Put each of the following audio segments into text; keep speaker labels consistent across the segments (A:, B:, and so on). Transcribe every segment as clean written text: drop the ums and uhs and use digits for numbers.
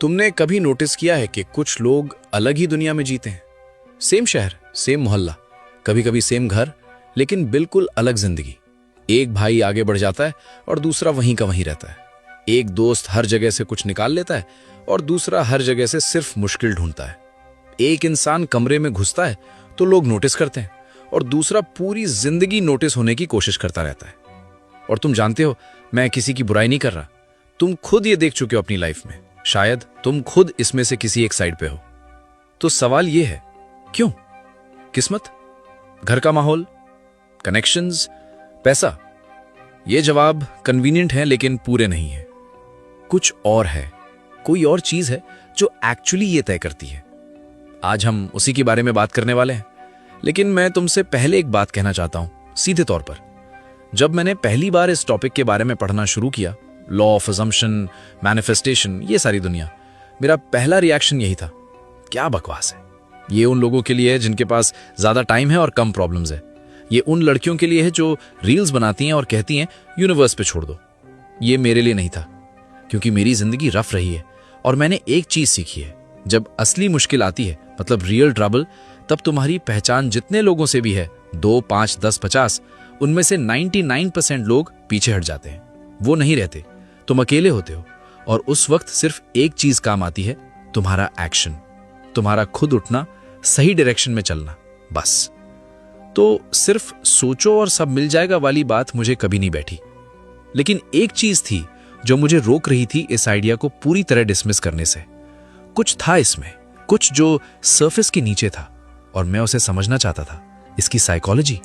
A: तुमने कभी नोटिस किया है कि कुछ लोग अलग ही दुनिया में जीते हैं? सेम शहर, सेम मोहल्ला, कभी कभी सेम घर, लेकिन बिल्कुल अलग जिंदगी। एक भाई आगे बढ़ जाता है और दूसरा वहीं का वहीं रहता है। एक दोस्त हर जगह से कुछ निकाल लेता है और दूसरा हर जगह से सिर्फ मुश्किल ढूंढता है। एक इंसान कमरे में घुसता है तो लोग नोटिस करते हैं और दूसरा पूरी जिंदगी नोटिस होने की कोशिश करता रहता है। और तुम जानते हो, मैं किसी की बुराई नहीं कर रहा। तुम खुद ये देख चुके हो अपनी लाइफ में। शायद तुम खुद इसमें से किसी एक साइड पे हो। तो सवाल ये है, क्यों? किस्मत, घर का माहौल, कनेक्शंस, पैसा? ये जवाब कन्वीनियंट है लेकिन पूरे नहीं है। कुछ और है, कोई और चीज है जो एक्चुअली ये तय करती है। आज हम उसी के बारे में बात करने वाले हैं। लेकिन मैं तुमसे पहले एक बात कहना चाहता हूं, सीधे तौर पर। जब मैंने पहली बार इस टॉपिक के बारे में पढ़ना शुरू किया, लॉ ऑफ अजम्पशन, मैनिफेस्टेशन, ये सारी दुनिया, मेरा पहला रिएक्शन यही था, क्या बकवास है। ये उन लोगों के लिए है जिनके पास ज्यादा टाइम है और कम प्रॉब्लम्स है। ये उन लड़कियों के लिए है जो रील्स बनाती हैं और कहती हैं यूनिवर्स पे छोड़ दो। ये मेरे लिए नहीं था, क्योंकि मेरी जिंदगी रफ रही है और मैंने एक चीज सीखी है, जब असली मुश्किल आती है, मतलब रियल ट्रबल, तब तुम्हारी पहचान जितने लोगों से भी है, 2, 5, 10, 50, उनमें से 99% लोग पीछे हट जाते हैं। वो नहीं रहते, तुम अकेले होते हो। और उस वक्त सिर्फ एक चीज काम आती है, तुम्हारा एक्शन, तुम्हारा खुद उठना, सही डायरेक्शन में चलना, बस। तो सिर्फ सोचो और सब मिल जाएगा वाली बात मुझे कभी नहीं बैठी। लेकिन एक चीज थी जो मुझे रोक रही थी इस आइडिया को पूरी तरह डिसमिस करने से। कुछ था इसमें, कुछ जो सरफेस के नीचे था, और मैं उसे समझना चाहता था, इसकी साइकोलॉजी।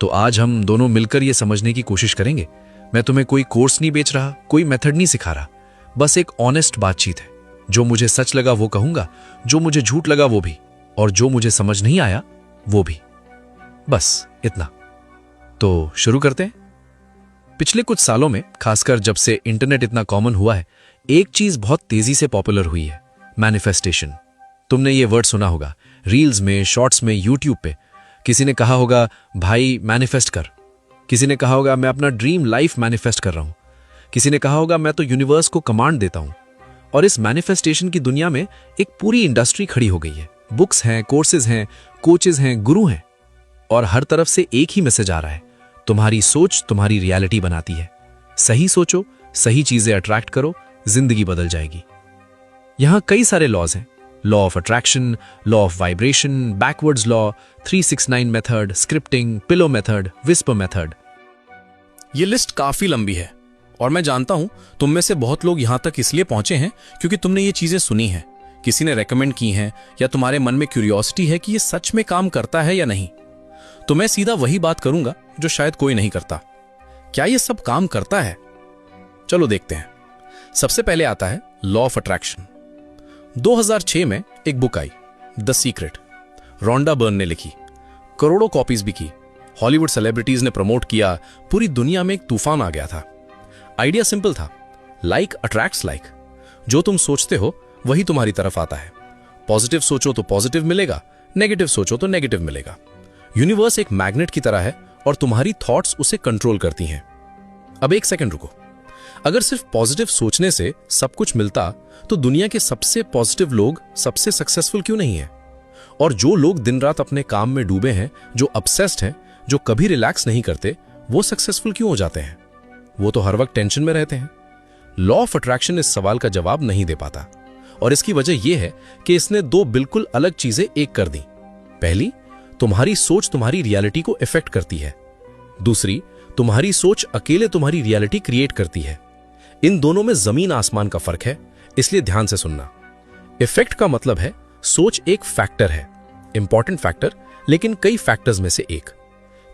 A: तो आज हम दोनों मिलकर यह समझने की कोशिश करेंगे। मैं तुम्हें कोई कोर्स नहीं बेच रहा, कोई मेथड नहीं सिखा रहा, बस एक ऑनेस्ट बातचीत है। जो मुझे सच लगा वो कहूंगा, जो मुझे झूठ लगा वो भी, और जो मुझे समझ नहीं आया वो भी। बस इतना। तो शुरू करते हैं। पिछले कुछ सालों में, खासकर जब से इंटरनेट इतना कॉमन हुआ है, एक चीज बहुत तेजी से पॉपुलर हुई है, मैनिफेस्टेशन। तुमने ये वर्ड सुना होगा, रील्स में, शॉर्ट्स में, यूट्यूब पे। किसी ने कहा होगा, भाई मैनिफेस्ट कर। किसी ने कहा होगा, मैं अपना ड्रीम लाइफ मैनिफेस्ट कर रहा हूं। किसी ने कहा होगा, मैं तो यूनिवर्स को कमांड देता हूं। और इस मैनिफेस्टेशन की दुनिया में एक पूरी इंडस्ट्री खड़ी हो गई है। बुक्स हैं, कोर्सेज हैं, कोचेज हैं, गुरु हैं, और हर तरफ से एक ही मैसेज आ रहा है, तुम्हारी सोच तुम्हारी रियलिटी बनाती है। सही सोचो, सही चीजें अट्रैक्ट करो, जिंदगी बदल जाएगी। यहां कई सारे लॉज हैं, law of attraction, law of vibration, backwards law, 369 method, scripting, pillow method, whisper method.
B: ये लिस्ट काफी लंबी है, और मैं जानता हूं तुम में से बहुत लोग यहां तक इसलिए पहुंचे हैं क्योंकि तुमने ये चीजें सुनी हैं, किसी ने रेकमेंड की हैं, या तुम्हारे मन में क्यूरियोसिटी है कि ये सच में काम करता है या नहीं। तो मैं सीधा वही बात करूंगा जो शायद कोई नहीं करता। क्या ये सब काम करता है? चलो देखते हैं। सबसे पहले आता है लॉ ऑफ अट्रैक्शन। 2006 में एक बुक आई, द सीक्रेट, रोंडा बर्न ने लिखी। करोड़ों कॉपीज भी की, हॉलीवुड सेलिब्रिटीज ने प्रमोट किया, पूरी दुनिया में एक तूफान आ गया था। आइडिया सिंपल था, लाइक अट्रैक्ट्स लाइक। जो तुम सोचते हो वही तुम्हारी तरफ आता है। पॉजिटिव सोचो तो पॉजिटिव मिलेगा, नेगेटिव सोचो तो नेगेटिव मिलेगा। यूनिवर्स एक मैग्नेट की तरह है और तुम्हारी थॉट्स उसे कंट्रोल करती हैं। अब एक सेकंड रुको, अगर सिर्फ पॉजिटिव सोचने से सब कुछ मिलता तो दुनिया के सबसे पॉजिटिव लोग सबसे सक्सेसफुल क्यों नहीं है? और जो लोग दिन रात अपने काम में डूबे हैं, जो obsessed हैं, जो कभी रिलैक्स नहीं करते, वो सक्सेसफुल क्यों हो जाते हैं? वो तो हर वक्त टेंशन में रहते हैं। लॉ ऑफ अट्रैक्शन इस सवाल का जवाब नहीं दे पाता, और इसकी वजह यह है कि इसने दो बिल्कुल अलग चीजें एक कर दी। पहली, तुम्हारी सोच तुम्हारी रियलिटी को इफेक्ट करती है। दूसरी, तुम्हारी सोच अकेले तुम्हारी रियलिटी क्रिएट करती है। इन दोनों में जमीन आसमान का फर्क है, इसलिए ध्यान से सुनना। इफेक्ट का मतलब है सोच एक फैक्टर है, इंपॉर्टेंट फैक्टर, लेकिन कई फैक्टर्स में से एक।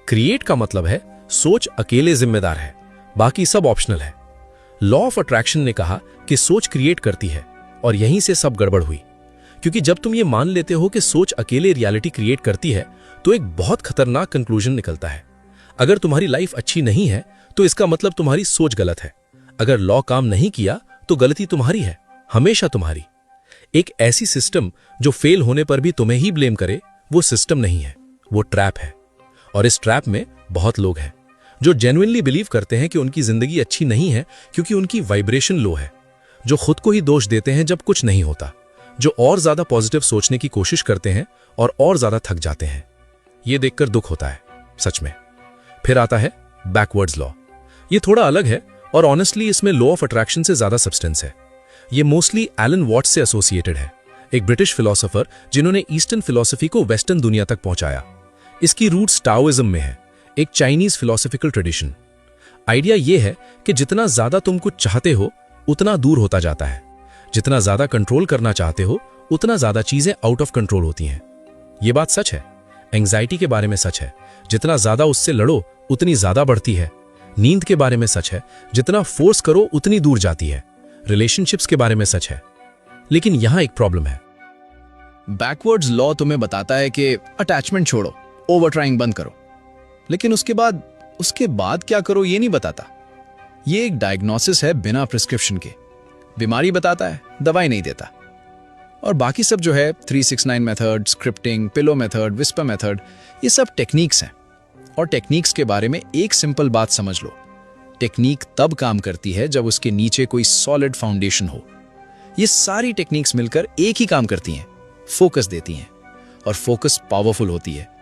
B: क्रिएट का मतलब है सोच अकेले जिम्मेदार है, बाकी सब ऑप्शनल है। लॉ ऑफ अट्रैक्शन ने कहा कि सोच क्रिएट करती है, और यहीं से सब गड़बड़ हुई। क्योंकि जब तुम ये मान लेते हो कि सोच अकेले रियलिटी क्रिएट करती है, तो एक बहुत खतरनाक कंक्लूजन निकलता है। अगर तुम्हारी लाइफ अच्छी नहीं है तो इसका मतलब तुम्हारी सोच गलत है। अगर लॉ काम नहीं किया तो गलती तुम्हारी है, हमेशा तुम्हारी। एक ऐसी सिस्टम जो फेल होने पर भी तुम्हें ही ब्लेम करे, वो सिस्टम नहीं है, वो ट्रैप है। और इस ट्रैप में बहुत लोग हैं जो जेन्युइनली बिलीव करते हैं कि उनकी जिंदगी अच्छी नहीं है क्योंकि उनकी वाइब्रेशन लो है। जो खुद को ही दोष देते हैं जब कुछ नहीं होता, जो और ज्यादा पॉजिटिव सोचने की कोशिश करते हैं और ज्यादा थक जाते हैं। ये देखकर दुख होता है सच में। फिर आता है बैकवर्ड्स लॉ। ये थोड़ा अलग है और ऑनेस्टली इसमें लॉ ऑफ अट्रैक्शन से ज्यादा सब्सटेंस है। ये मोस्टली एलन वॉट्स से एसोसिएटेड है, एक ब्रिटिश फिलोसोफर जिन्होंने ईस्टर्न फिलोसफी को वेस्टर्न दुनिया तक पहुंचाया। इसकी रूट्स टाओइज्म में है, एक चाइनीज फिलोसफिकल ट्रेडिशन। आइडिया यह है कि जितना ज्यादा तुम कुछ चाहते हो उतना दूर होता जाता है, जितना ज्यादा कंट्रोल करना चाहते हो उतना ज्यादा चीजें आउट ऑफ कंट्रोल होती हैं। यह बात सच है। एंग्जाइटी के बारे में सच है, जितना ज्यादा उससे लड़ो उतनी ज्यादा बढ़ती है। नींद के बारे में सच है, जितना फोर्स करो उतनी दूर जाती है। रिलेशनशिप्स के बारे में सच है। लेकिन यहां एक प्रॉब्लम है।
A: बैकवर्ड्स लॉ तुम्हें बताता है कि अटैचमेंट छोड़ो, ओवर ट्राइंग बंद करो, लेकिन उसके बाद क्या करो ये नहीं बताता। ये एक डायग्नोसिस है बिना प्रिस्क्रिप्शन के। बीमारी बताता है, दवाई नहीं देता। और बाकी सब जो है 369 method, scripting, pillow method, whisper method, ये सब टेक्निक्स हैं। और टेक्निक्स के बारे में एक सिंपल बात समझ लो, टेक्निक तब काम करती है जब उसके नीचे कोई सॉलिड फाउंडेशन हो। ये सारी टेक्निक्स मिलकर एक ही काम करती हैं, फोकस देती हैं। और फोकस पावरफुल होती है।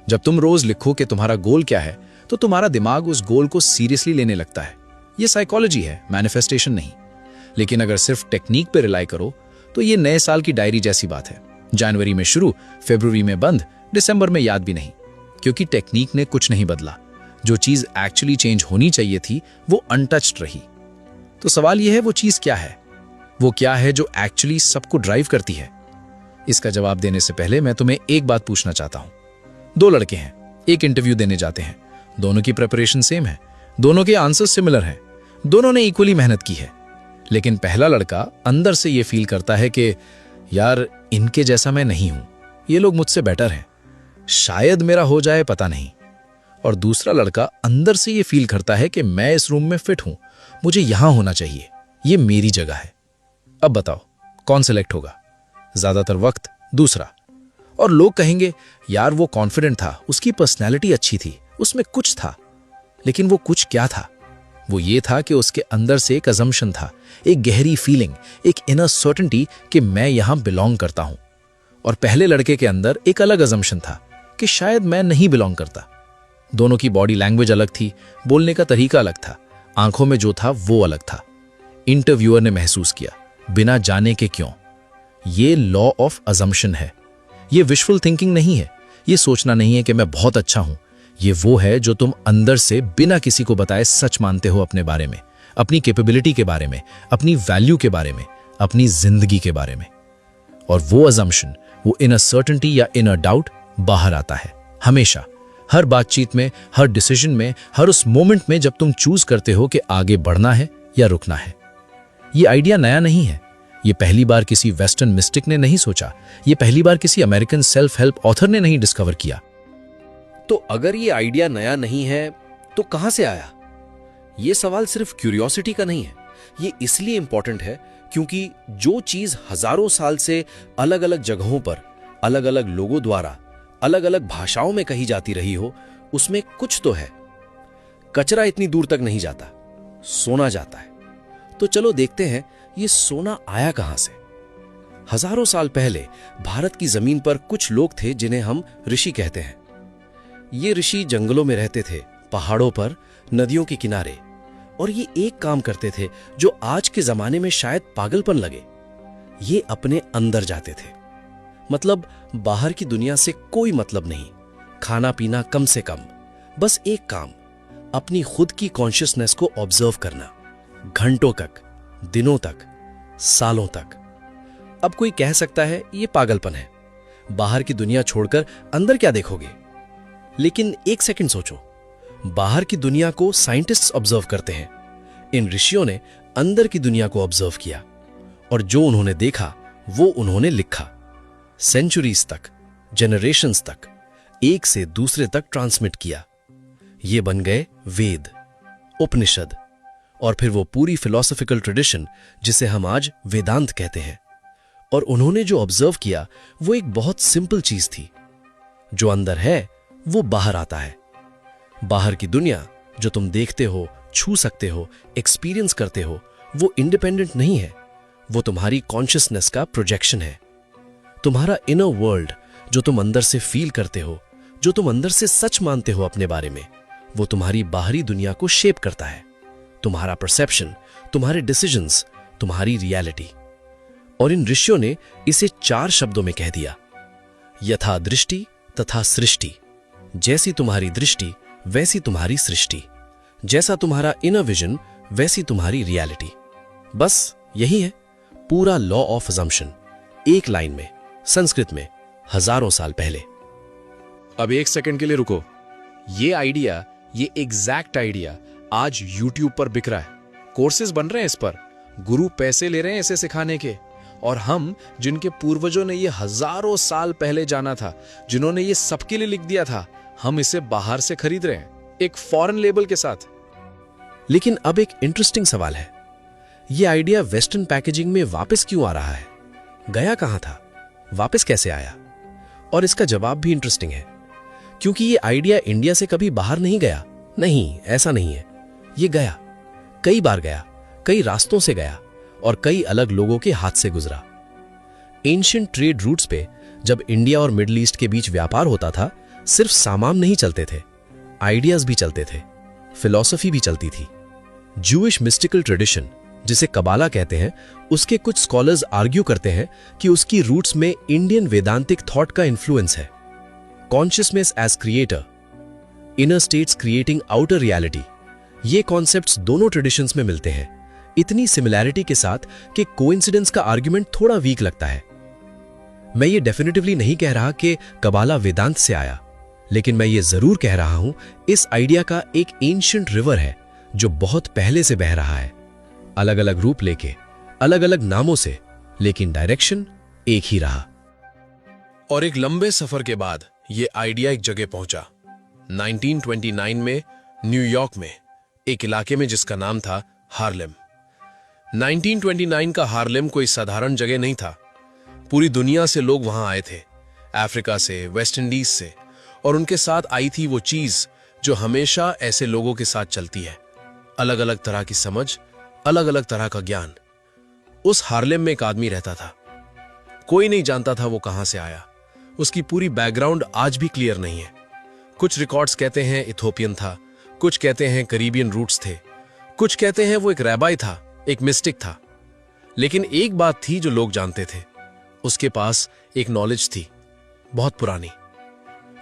A: जब तुम रोज लिखो कि तुम्हारा गोल क्या है, तो तुम्हारा दिमाग उस गोल को सीरियसली लेने लगता है। ये साइकोलॉजी है, मैनिफेस्टेशन नहीं। लेकिन अगर सिर्फ टेक्निक पे रिलाई करो तो ये नए साल की डायरी जैसी बात है। जनवरी में शुरू, फरवरी में बंद, दिसंबर में याद भी नहीं, क्योंकि टेक्निक ने कुछ नहीं बदला। जो चीज एक्चुअली चेंज होनी चाहिए थी वो अनटच्ड रही। तो सवाल यह है, वो चीज क्या है? वो क्या है जो एक्चुअली सबको ड्राइव करती है? इसका जवाब देने से पहले मैं तुम्हें एक बात पूछना चाहता हूं। दो लड़के हैं, एक इंटरव्यू देने जाते हैं। दोनों की प्रिपरेशन सेम है, दोनों के आंसर्स सिमिलर हैं, दोनों ने इक्वली मेहनत की है। लेकिन पहला लड़का अंदर से ये फील करता है कि यार इनके जैसा मैं नहीं हूं, ये लोग मुझसे बेटर हैं, शायद मेरा हो जाए, पता नहीं। और दूसरा लड़का अंदर से ये फील करता है कि मैं इस रूम में फिट हूं, मुझे यहां होना चाहिए, ये मेरी जगह है। अब बताओ कौन सिलेक्ट होगा? ज्यादातर वक्त दूसरा। और लोग कहेंगे यार वो कॉन्फिडेंट था, उसकी पर्सनैलिटी अच्छी थी, उसमें कुछ था। लेकिन वो कुछ क्या था? वो ये था कि उसके अंदर से एक अजम्पशन था, एक गहरी फीलिंग, एक इनर सर्टेनिटी कि मैं यहां बिलोंग करता हूं। और पहले लड़के के अंदर एक अलग अजम्पशन था कि शायद मैं नहीं बिलोंग करता। दोनों की बॉडी लैंग्वेज अलग थी, बोलने का तरीका अलग था, आंखों में जो था वो अलग था। इंटरव्यूअर ने महसूस किया, बिना जाने के क्यों। ये लॉ ऑफ अजम्पशन है। ये विशफुल थिंकिंग नहीं है। ये सोचना नहीं है कि मैं बहुत अच्छा हूं। ये वो है जो तुम अंदर से बिना किसी को बताए सच मानते हो अपने बारे में, अपनी कैपेबिलिटी के बारे में, अपनी वैल्यू के बारे में, अपनी जिंदगी के बारे में। और वो अजम्पशन, वो इनर सर्टेनिटी या इनर डाउट बाहर आता है हमेशा, हर बातचीत में, हर डिसीजन में, हर उस मोमेंट में जब तुम चूज करते हो कि आगे बढ़ना है या रुकना है। ये आइडिया नया नहीं है। ये पहली बार किसी वेस्टर्न मिस्टिक ने नहीं सोचा। ये पहली बार किसी अमेरिकन सेल्फ हेल्प ऑथर ने नहीं डिस्कवर किया।
C: तो अगर ये आइडिया नया नहीं है तो कहां से आया? ये सवाल सिर्फ क्यूरियोसिटी का नहीं है। ये इसलिए इंपॉर्टेंट है क्योंकि जो चीज हजारों साल से अलग अलग जगहों पर, अलग अलग लोगों द्वारा, अलग अलग भाषाओं में कही जाती रही हो, उसमें कुछ तो है। कचरा इतनी दूर तक नहीं जाता, सोना जाता है। तो चलो देखते हैं ये सोना आया कहां से। हजारों साल पहले भारत की जमीन पर कुछ लोग थे जिन्हें हम ऋषि कहते हैं। ये ऋषि जंगलों में रहते थे, पहाड़ों पर, नदियों के किनारे। और ये एक काम करते थे जो आज के जमाने में शायद पागलपन लगे। ये अपने अंदर जाते थे। मतलब बाहर की दुनिया से कोई मतलब नहीं, खाना पीना कम से कम, बस एक काम, अपनी खुद की कॉन्शियसनेस को ऑब्जर्व करना, घंटों तक, दिनों तक, सालों तक। अब कोई कह सकता है ये पागलपन है, बाहर की दुनिया छोड़कर अंदर क्या देखोगे? लेकिन एक सेकंड सोचो, बाहर की दुनिया को साइंटिस्ट्स ऑब्जर्व करते हैं। इन ऋषियों ने अंदर की दुनिया को ऑब्जर्व किया और जो उन्होंने देखा वो उन्होंने लिखा। सेंचुरीज तक, जनरेशंस तक, एक से दूसरे तक ट्रांसमिट किया। ये बन गए वेद, उपनिषद और फिर वो पूरी फिलॉसफिकल ट्रेडिशन जिसे हम आज वेदांत कहते हैं। और उन्होंने जो ऑब्जर्व किया वो एक बहुत सिंपल चीज थी, जो अंदर है वो बाहर आता है। बाहर की दुनिया जो तुम देखते हो, छू सकते हो, एक्सपीरियंस करते हो, वो इंडिपेंडेंट नहीं है, वो तुम्हारी कॉन्शियसनेस का प्रोजेक्शन है। तुम्हारा इनर वर्ल्ड, जो तुम अंदर से फील करते हो, जो तुम अंदर से सच मानते हो अपने बारे में, वो तुम्हारी बाहरी दुनिया को शेप करता है। तुम्हारा परसेप्शन, तुम्हारे डिसीजंस, तुम्हारी रियलिटी। और इन ऋषियों ने इसे 4 शब्दों में कह दिया, यथा दृष्टि तथा सृष्टि। जैसी तुम्हारी दृष्टि वैसी तुम्हारी सृष्टि, जैसा तुम्हारा इनर विजन वैसी तुम्हारी रियलिटी। बस यही है पूरा लॉ ऑफ अजम्पशन, एक लाइन में, संस्कृत में, हजारों साल पहले।
A: अब एक सेकंड के लिए रुको। ये आइडिया, ये एग्जैक्ट आइडिया आज YouTube पर बिक रहा है। कोर्सेज बन रहे हैं इस पर, गुरु पैसे ले रहे हैं इसे सिखाने के। और हम, जिनके पूर्वजों ने ये हजारों साल पहले जाना था, जिन्होंने ये सबके लिए लिख दिया था, हम इसे बाहर से खरीद रहे हैं, एक फॉरेन लेबल के साथ।
C: लेकिन अब एक इंटरेस्टिंग सवाल है, ये आइडिया वेस्टर्न पैकेजिंग में वापस क्यों आ रहा है? गया कहां था? वापस कैसे आया? और इसका जवाब भी इंटरेस्टिंग है, क्योंकि ये आइडिया इंडिया से कभी बाहर नहीं गया। नहीं, ऐसा नहीं है। ये गया, कई बार गया, कई रास्तों से गया और कई अलग लोगों के हाथ से गुजरा। एंशिएंट ट्रेड रूट्स पे जब इंडिया और मिडिल ईस्ट के बीच व्यापार होता था, सिर्फ सामान नहीं चलते थे, आइडियाज भी चलते थे, फिलॉसफी भी चलती थी। जूइश मिस्टिकल ट्रेडिशन, जिसे कबाला कहते हैं, उसके कुछ स्कॉलर्स आर्ग्यू करते हैं कि उसकी रूट्स में इंडियन वेदांतिक थॉट का इन्फ्लुएंस है। Consciousness as creator, inner states creating outer reality, ये कॉन्सेप्ट्स दोनों ट्रेडिशंस में मिलते हैं, इतनी सिमिलैरिटी के साथ कि कोइंसिडेंस का आर्ग्यूमेंट थोड़ा वीक लगता है। मैं ये डेफिनेटिवली नहीं कह रहा कि कबाला वेदांत से आया, लेकिन मैं ये जरूर कह रहा हूं, इस आइडिया का एक एंशिएंट रिवर है जो बहुत पहले से बह रहा है, अलग अलग रूप लेके, अलग अलग नामों से, लेकिन डायरेक्शन एक ही रहा।
B: और एक लंबे सफर के बाद ये आइडिया एक जगह पहुंचा, 1929 में न्यूयॉर्क में, एक इलाके में जिसका नाम था हार्लेम। 1929 का हार्लेम कोई साधारण जगह नहीं था। पूरी दुनिया से लोग वहां आए थे, अफ्रीका से, वेस्ट इंडीज से, और उनके साथ आई थी वो चीज जो हमेशा ऐसे लोगों के साथ चलती है, अलग अलग तरह की समझ, अलग अलग तरह का ज्ञान। उस हार्लेम में एक आदमी रहता था, कोई नहीं जानता था वो कहां से आया, उसकी पूरी बैकग्राउंड आज भी क्लियर नहीं है। कुछ रिकॉर्ड्स कहते हैं इथोपियन था, कुछ कहते हैं करीबियन रूट्स थे, कुछ कहते हैं वो एक रैबाई था, एक मिस्टिक था। लेकिन एक बात थी जो लोग जानते थे, उसके पास एक नॉलेज थी, बहुत पुरानी।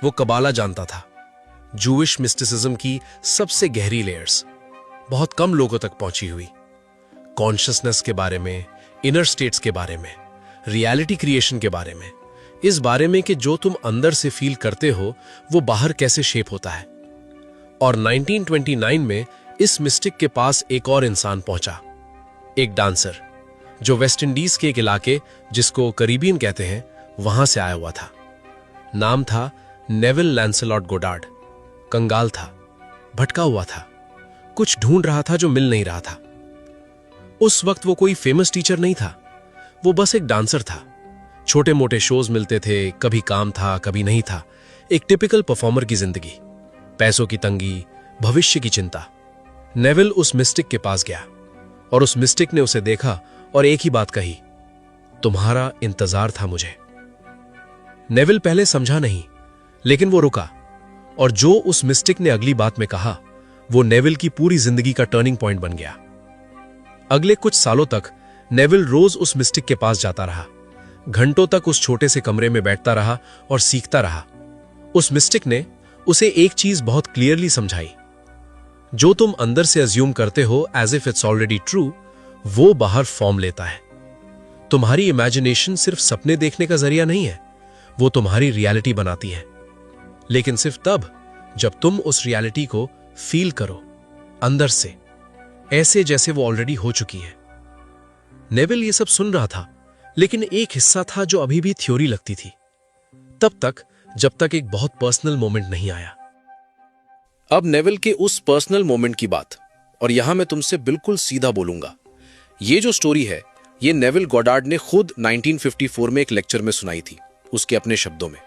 B: वो कबाला जानता था, जूइश मिस्टिसिज्म की सबसे गहरी लेयर्स, बहुत कम लोगों तक पहुंची हुई, कॉन्शियसनेस के बारे में, इनर स्टेट्स के बारे में, रियलिटी क्रिएशन के बारे में, इस बारे में कि जो तुम अंदर से फील करते हो वो बाहर कैसे शेप होता है। और 1929 में इस मिस्टिक के पास एक और इंसान पहुंचा, एक डांसर, जो वेस्ट इंडीज के एक इलाके जिसको करीबियन कहते हैं वहां से आया हुआ था। नाम था नेविल लैंसेलॉट गोडार्ड। कंगाल था, भटका हुआ था, कुछ ढूंढ रहा था जो मिल नहीं रहा था। उस वक्त वो कोई फेमस टीचर नहीं था, वो बस एक डांसर था। छोटे मोटे शोज मिलते थे, कभी काम था कभी नहीं था, एक टिपिकल परफॉर्मर की जिंदगी, पैसों की तंगी, भविष्य की चिंता। नेविल उस मिस्टिक के पास गया और उस मिस्टिक ने उसे देखा और एक ही बात कही, तुम्हारा इंतजार था मुझे। नेविल पहले समझा नहीं, लेकिन वो रुका, और जो उस मिस्टिक ने अगली बात में कहा वो नेविल की पूरी जिंदगी का टर्निंग पॉइंट बन गया। अगले कुछ सालों तक नेविल रोज उस मिस्टिक के पास जाता रहा, घंटों तक उस छोटे से कमरे में बैठता रहा और सीखता रहा। उस मिस्टिक ने उसे एक चीज बहुत क्लियरली समझाई, जो तुम अंदर से अज्यूम करते हो as if it's already true, वो बाहर फॉर्म लेता है। तुम्हारी इमेजिनेशन सिर्फ सपने देखने का जरिया नहीं है, वो तुम्हारी रियलिटी बनाती है, लेकिन सिर्फ तब जब तुम उस रियलिटी को फील करो अंदर से, ऐसे जैसे वो ऑलरेडी हो चुकी है। नेविल ये सब सुन रहा था, लेकिन एक हिस्सा था जो अभी भी थ्योरी लगती थी, तब तक जब तक एक बहुत पर्सनल मोमेंट नहीं आया।
A: अब नेविल के उस पर्सनल मोमेंट की बात, और यहां मैं तुमसे बिल्कुल सीधा बोलूंगा, ये जो स्टोरी है ये नेविल गॉडार्ड ने खुद 1954 में एक लेक्चर में सुनाई थी, उसके अपने शब्दों में,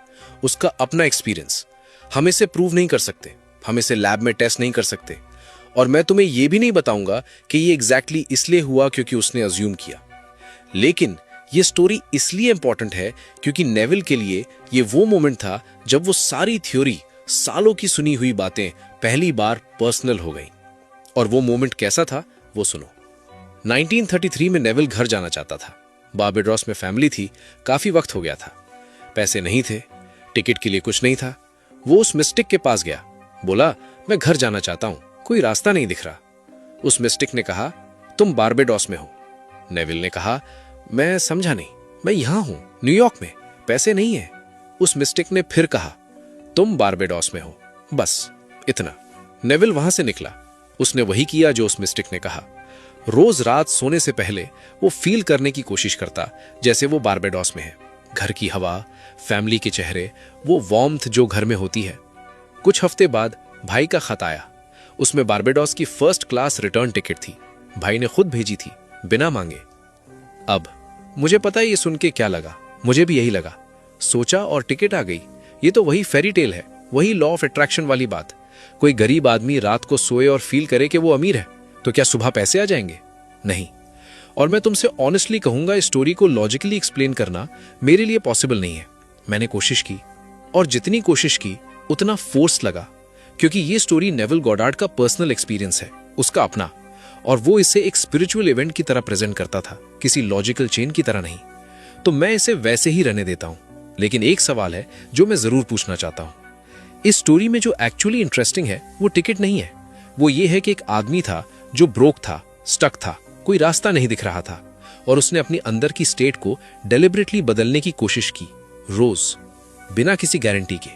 A: उसका अपना एक्सपीरियंस। हम इसे प्रूव नहीं कर सकते, हम इसे लैब में टेस्ट नहीं कर सकते, और मैं तुम्हें यह भी नहीं बताऊंगा कि ये एग्जैक्टली इसलिए हुआ क्योंकि उसने अज्यूम किया।
C: लेकिन ये स्टोरी इसलिए इंपॉर्टेंट है क्योंकि नेविल के लिए ये वो मोमेंट था जब वो सारी थ्योरी, सालों की सुनी हुई बातें पहली बार पर्सनल हो गई। और वो मोमेंट कैसा था वो सुनो। 1933 में नेविल घर जाना चाहता था। बारबेडोस में फैमिली थी, काफी वक्त हो गया था, पैसे नहीं थे, टिकट के लिए कुछ नहीं था। वो उस मिस्टिक के पास गया, बोला मैं घर जाना चाहता हूं, कोई रास्ता नहीं दिख रहा। उस मिस्टिक ने कहा तुम बारबेडोस में हो। नेविल ने कहा मैं समझा नहीं, मैं यहां हूं न्यूयॉर्क में, पैसे नहीं है। उस मिस्टिक ने फिर कहा तुम बारबेडोस में हो, बस इतना। नेविल वहां से निकला। उसने वही किया जो उस मिस्टिक ने कहा। रोज रात सोने से पहले वो फील करने की कोशिश करता जैसे वो बारबेडोस में है। घर की हवा, फैमिली के चेहरे, वो वार्मथ जो घर में होती है। कुछ हफ्ते बाद भाई का खत आया। उसमें बारबेडोस की फर्स्ट क्लास रिटर्न टिकट थी। भाई ने खुद भेजी थी, बिना मांगे। अब मुझे पता है ये सुन के क्या लगा, मुझे भी यही लगा। सोचा और टिकट आ गई। ये तो वही फेरी टेल है, वही लॉ ऑफ अट्रैक्शन वाली बात। कोई गरीब आदमी रात को सोए और फील करे कि वो अमीर है, तो क्या सुबह पैसे आ जाएंगे? नहीं। और मैं तुमसे ऑनेस्टली कहूंगा, इस स्टोरी को लॉजिकली एक्सप्लेन करना मेरे लिए पॉसिबल नहीं है। मैंने कोशिश की, और जितनी कोशिश की उतना फोर्स लगा, क्योंकि ये स्टोरी नेविल गॉडार्ड का पर्सनल एक्सपीरियंस है, उसका अपना। और वो इसे एक स्पिरिचुअल इवेंट की तरह प्रेजेंट करता था, किसी लॉजिकल चेन की तरह नहीं। तो मैं इसे वैसे ही रहने देता हूं। लेकिन एक सवाल है जो मैं जरूर पूछना चाहता हूं। इस स्टोरी में जो एक्चुअली इंटरेस्टिंग है वो टिकट नहीं है, वो ये है कि एक आदमी था जो ब्रोक था, स्टक था, कोई रास्ता नहीं दिख रहा था, और उसने अपनी अंदर की स्टेट को डेलिबरेटली बदलने की कोशिश की, रोज, बिना किसी गारंटी के,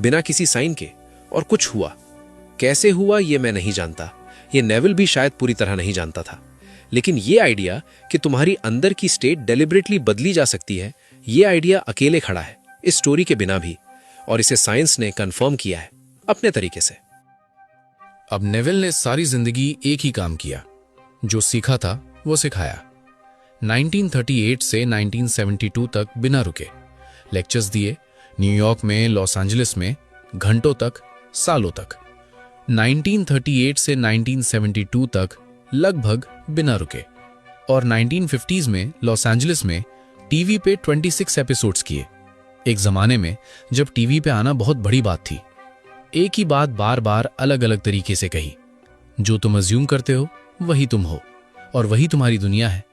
C: बिना किसी साइन के। और कुछ हुआ। कैसे हुआ ये मैं नहीं जानता, ये नेविल भी शायद पूरी तरह नहीं जानता था। लेकिन ये आइडिया कि तुम्हारी अंदर की स्टेट डेलिबरेटली बदली जा सकती है, ये आइडिया अकेले खड़ा है इस स्टोरी के बिना भी, और इसे साइंस ने कंफर्म किया है अपने तरीके से।
A: अब नेविल ने सारी जिंदगी एक ही काम किया, जो सीखा था वो सिखाया। 1938 से 1972 तक बिना रुके लेक्चर्स दिए, न्यूयॉर्क में, लॉस एंजलिस में, घंटों तक, सालों तक। 1938 से 1972 तक लगभग बिना रुके, और 1950s में लॉस एंजलिस में टीवी पे 26 एपिसोड्स किए। एक जमाने में जब टीवी पे आना बहुत बड़ी बात थी। एक ही बात बार बार अलग अलग तरीके से कही। जो तुम अज्यूम करते हो वही तुम हो, और वही तुम्हारी दुनिया है।